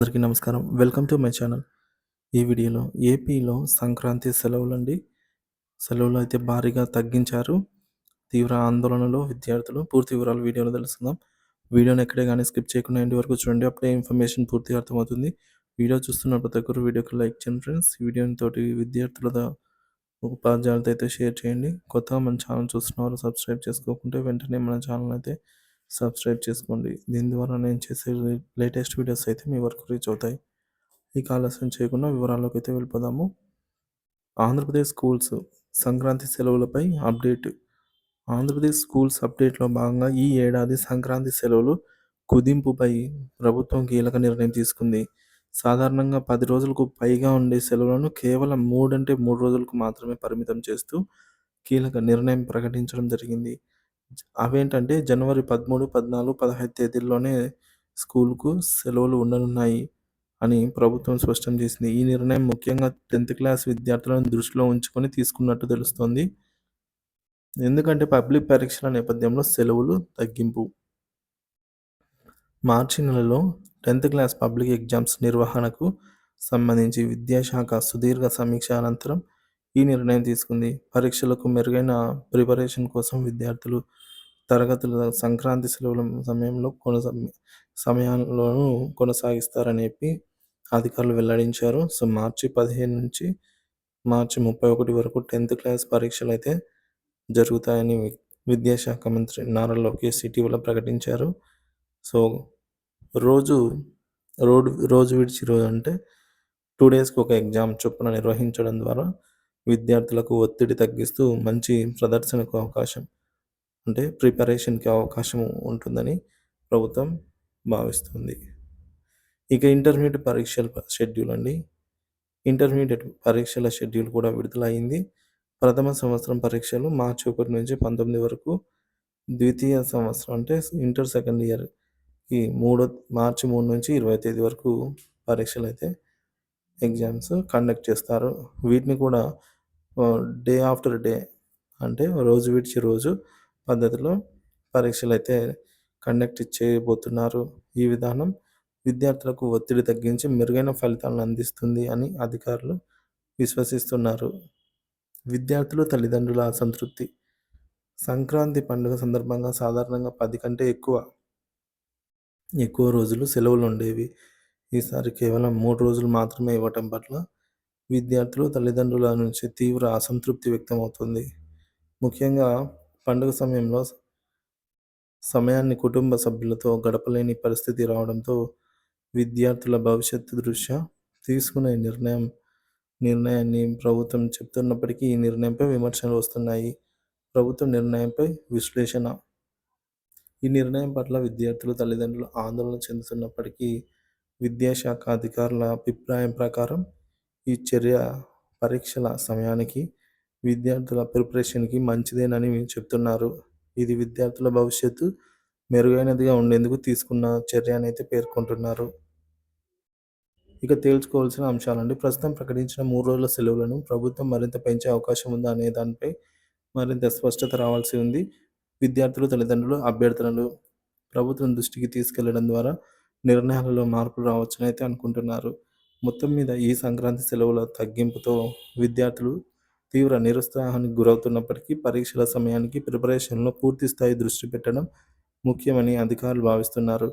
అందరికీ నమస్కారం. Welcome to my channel. ఈ వీడియోలో ఏపీలో సంక్రాంతి సెలవులండి. సెలవులు అయితే భారీగా తగ్గించారు. తీవ్ర ఆందోళనలో విద్యార్థులు. పూర్తి వివరాలు వీడియోలో తెలుసుకుందాం. వీడియోని ఎక్కడే గానీ స్కిప్ చేయకుండా ఎండ్ వరకు చూడండి. అప్పుడే ఇన్ఫర్మేషన్ పూర్తిగా అర్థమవుతుంది. వీడియో చూస్తున్న ప్రతి ఒక్కరు వీడియోకి లైక్ చేయండి ఫ్రెండ్స్. ఈ వీడియోని తోటి విద్యార్థులతో ఉపాధ్యాయులతో అయితే షేర్ చేయండి. కొత్తగా మన ఛానల్ చూస్తున్నవారు సబ్స్క్రైబ్ చేసుకోకుంటే వెంటనే మన ఛానల్ అయితే సబ్స్క్రైబ్ చేసుకోండి. దీని ద్వారా నేను చేసే లేటెస్ట్ వీడియోస్ అయితే మీ వరకు రీచ్ అవుతాయి. ఇక ఆలస్యం చేయకుండా వివరాల్లోకి అయితే వెళ్ళిపోదాము. ఆంధ్రప్రదేశ్ స్కూల్స్ సంక్రాంతి సెలవులపై అప్డేట్. ఆంధ్రప్రదేశ్ స్కూల్స్ అప్డేట్‌లో భాగంగా ఈ ఏడాది సంక్రాంతి సెలవులు కుదింపుపై ప్రభుత్వం కీలక నిర్ణయం తీసుకుంది. సాధారణంగా 10 రోజులకు పైగా ఉండే సెలవులను కేవలం 3 అంటే 3 రోజులకు మాత్రమే పరిమితం చేస్తూ కీలక నిర్ణయం ప్రకటించడం జరిగింది. అవేంటంటే జనవరి 13, 14, 15 తేదీల్లోనే స్కూలుకు సెలవులు ఉండనున్నాయి అని ప్రభుత్వం స్పష్టం చేసింది. ఈ నిర్ణయం ముఖ్యంగా 10థ్ క్లాస్ విద్యార్థులను దృష్టిలో ఉంచుకొని తీసుకున్నట్టు తెలుస్తోంది. ఎందుకంటే పబ్లిక్ పరీక్షల నేపథ్యంలో సెలవులు తగ్గింపు. మార్చి నెలలో 10థ్ క్లాస్ పబ్లిక్ ఎగ్జామ్స్ నిర్వహణకు సంబంధించి విద్యాశాఖ సుదీర్ఘ సమీక్ష అనంతరం ఈ నిర్ణయం తీసుకుంది. పరీక్షలకు మెరుగైన ప్రిపరేషన్ కోసం విద్యార్థులు తరగతుల సంక్రాంతి సెలవుల సమయాల్లోనూ కొనసాగిస్తారని చెప్పి అధికారులు వెల్లడించారు. సో మార్చి 15 నుంచి మార్చి 31 వరకు 10థ్ క్లాస్ పరీక్షలైతే జరుగుతాయని విద్యాశాఖ మంత్రి నారా లోకేష్ ఇటీవల ప్రకటించారు. సో రోజు రోజు విడిచి రోజు అంటే 2 డేస్‌కి ఒక ఎగ్జామ్ చొప్పున నిర్వహించడం ద్వారా విద్యార్థులకు ఒత్తిడి తగ్గిస్తూ మంచి ప్రదర్శనకు అవకాశం అంటే ప్రిపరేషన్‌కి అవకాశం ఉంటుందని ప్రభుత్వం భావిస్తుంది. ఇక ఇంటర్మీడియేట్ పరీక్షల షెడ్యూల్ అండి. ఇంటర్మీడియేట్ పరీక్షల షెడ్యూల్ కూడా విడుదలైంది. ప్రథమ సంవత్సరం పరీక్షలు మార్చి 1 నుంచి 19 వరకు, ద్వితీయ సంవత్సరం అంటే ఇంటర్ సెకండ్ ఇయర్‌కి మార్చి 3 నుంచి 20 తేదీ వరకు పరీక్షలైతే ఎగ్జామ్స్ కండక్ట్ చేస్తారు. వీటిని కూడా డే ఆఫ్టర్ డే అంటే రోజు విడిచి రోజు పద్ధతిలో పరీక్షలైతే కండక్ట్ చేయబోతున్నారు. ఈ విధానం విద్యార్థులకు ఒత్తిడి తగ్గించి మెరుగైన ఫలితాలను అందిస్తుంది అని అధికారులు విశ్వసిస్తున్నారు. విద్యార్థులు, తల్లిదండ్రుల అసంతృప్తి. సంక్రాంతి పండుగ సందర్భంగా సాధారణంగా 10 కంటే ఎక్కువ రోజులు సెలవులు ఉండేవి. ఈసారి కేవలం 3 రోజులు మాత్రమే ఇవ్వటం పట్ల విద్యార్థులు, తల్లిదండ్రుల నుంచి తీవ్ర అసంతృప్తి వ్యక్తమవుతుంది. ముఖ్యంగా పండుగ సమయాన్ని కుటుంబ సభ్యులతో గడపలేని పరిస్థితి రావడంతో విద్యార్థుల భవిష్యత్తు దృష్ట్యా తీసుకునే నిర్ణయాన్ని ప్రభుత్వం చెప్తున్నప్పటికీ ఈ నిర్ణయంపై విమర్శలు వస్తున్నాయి. ప్రభుత్వం నిర్ణయంపై విశ్లేషణ. ఈ నిర్ణయం పట్ల విద్యార్థులు, తల్లిదండ్రులు ఆందోళన చెందుతున్నప్పటికీ విద్యాశాఖ అధికారుల అభిప్రాయం ప్రకారం ఈ చర్య పరీక్షల సమయానికి, విద్యార్థుల ప్రిపరేషన్‌కి మంచిదేనని చెప్తున్నారు. ఇది విద్యార్థుల భవిష్యత్తు మెరుగైనదిగా ఉండేందుకు తీసుకున్న చర్య అనైతే పేర్కొంటున్నారు. ఇక తేల్చుకోవాల్సిన అంశాలండి. ప్రస్తుతం ప్రకటించిన 3 రోజుల సెలవులను ప్రభుత్వం మరింత పెంచే అవకాశం ఉందా అనే దానిపై మరింత స్పష్టత రావాల్సి ఉంది. విద్యార్థులు, తల్లిదండ్రులు అభ్యర్థనలు ప్రభుత్వం దృష్టికి తీసుకెళ్లడం ద్వారా నిర్ణయాలలో మార్పులు రావచ్చని అయితే అనుకుంటున్నారు. మొత్తం మీద ఈ సంక్రాంతి సెలవుల తగ్గింపుతో విద్యార్థులు తీవ్ర నిరుత్సాహానికి గురవుతున్నప్పటికీ పరీక్షల సమయానికి ప్రిపరేషన్‌లో పూర్తిస్థాయి దృష్టి పెట్టడం ముఖ్యమని అధికారులు భావిస్తున్నారు.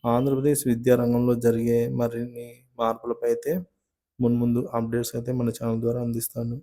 ఆంధ్రప్రదేశ్ విద్యారంగంలో జరిగే మరిన్ని మార్పులపై అయితే మున్ముందు అప్డేట్స్ అయితే మన ఛానల్ ద్వారా అందిస్తాను.